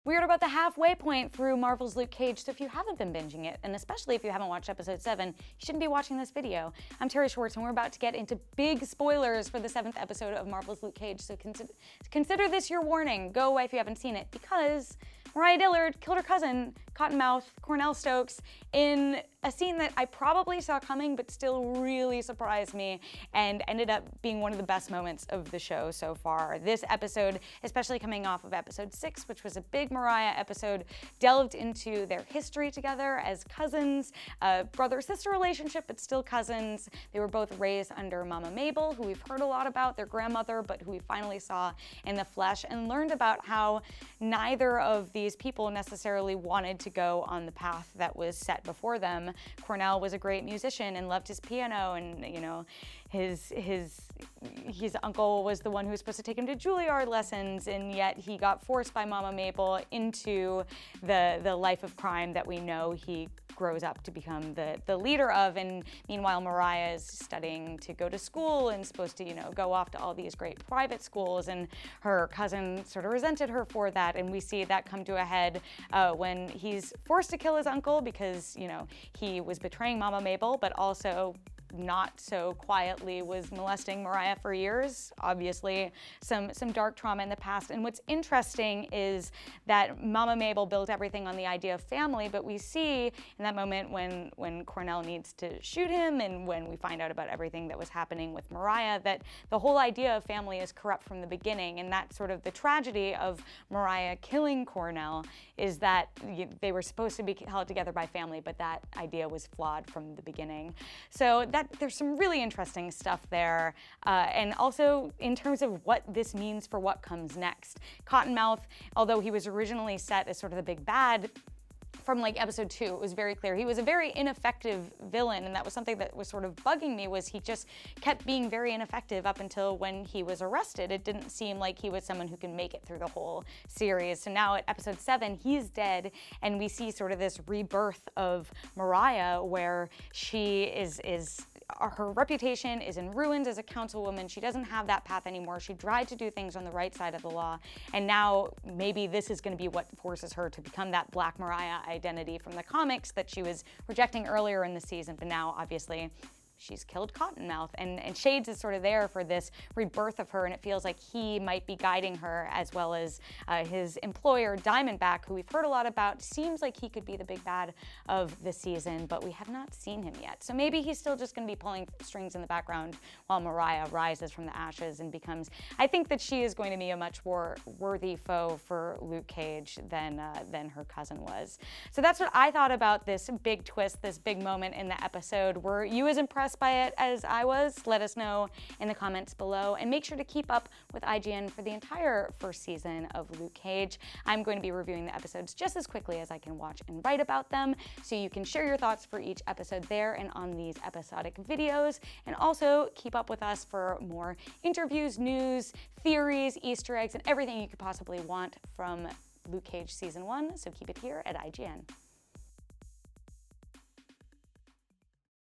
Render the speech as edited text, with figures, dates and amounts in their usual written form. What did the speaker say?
We're at about the halfway point through Marvel's Luke Cage, so if you haven't been binging it, and especially if you haven't watched episode 7, you shouldn't be watching this video. I'm Terri Schwartz, and we're about to get into big spoilers for the 7th episode of Marvel's Luke Cage, so consider this your warning. Go away if you haven't seen it, because Mariah Dillard killed her cousin, Cottonmouth Cornell Stokes, in a scene that I probably saw coming but still really surprised me and ended up being one of the best moments of the show so far. This episode, especially coming off of episode 6, which was a big Mariah episode, delved into their history together as cousins, a brother-sister relationship, but still cousins. They were both raised under Mama Mabel, who we've heard a lot about, their grandmother, but who we finally saw in the flesh, and learned about how neither of these people necessarily wanted to go on the path that was set before them. Cornell was a great musician and loved his piano, and you know, his uncle was the one who was supposed to take him to Juilliard lessons, and yet he got forced by Mama Mabel into the life of crime that we know he grows up to become the leader of. And meanwhile, Mariah is studying to go to school and supposed to, you know, go off to all these great private schools, and her cousin sort of resented her for that, and we see that come to a head when he's forced to kill his uncle because, you know, he was betraying Mama Mabel, but also not so quietly was molesting Mariah for years. Obviously, some dark trauma in the past. And what's interesting is that Mama Mabel built everything on the idea of family, but we see in that moment when Cornell needs to shoot him and when we find out about everything that was happening with Mariah, that the whole idea of family is corrupt from the beginning. And that's sort of the tragedy of Mariah killing Cornell, is that they were supposed to be held together by family, but that idea was flawed from the beginning. So there's some really interesting stuff there. And also in terms of what this means for what comes next. Cottonmouth, although he was originally set as sort of the big bad, from like episode 2, it was very clear he was a very ineffective villain, and that was something that was sort of bugging me, was he just kept being very ineffective up until when he was arrested. It didn't seem like he was someone who can make it through the whole series. So now at episode 7, he's dead, and we see sort of this rebirth of Mariah, where she is her reputation is in ruins as a councilwoman. She doesn't have that path anymore. She tried to do things on the right side of the law, and now maybe this is going to be what forces her to become that Black Mariah identity from the comics that she was rejecting earlier in the season, but now obviously she's killed Cottonmouth, and Shades is sort of there for this rebirth of her, and it feels like he might be guiding her, as well as his employer, Diamondback, who we've heard a lot about. Seems like he could be the big bad of the season, but we have not seen him yet. So maybe he's still just going to be pulling strings in the background while Mariah rises from the ashes and becomes, I think that she is going to be a much more worthy foe for Luke Cage than her cousin was. So that's what I thought about this big twist, this big moment in the episode. Were you as impressed by it as I was? Let us know in the comments below, and make sure to keep up with IGN for the entire first season of Luke Cage. I'm going to be reviewing the episodes just as quickly as I can watch and write about them, so you can share your thoughts for each episode there and on these episodic videos, and also keep up with us for more interviews, news, theories, Easter eggs, and everything you could possibly want from Luke Cage Season 1, so keep it here at IGN.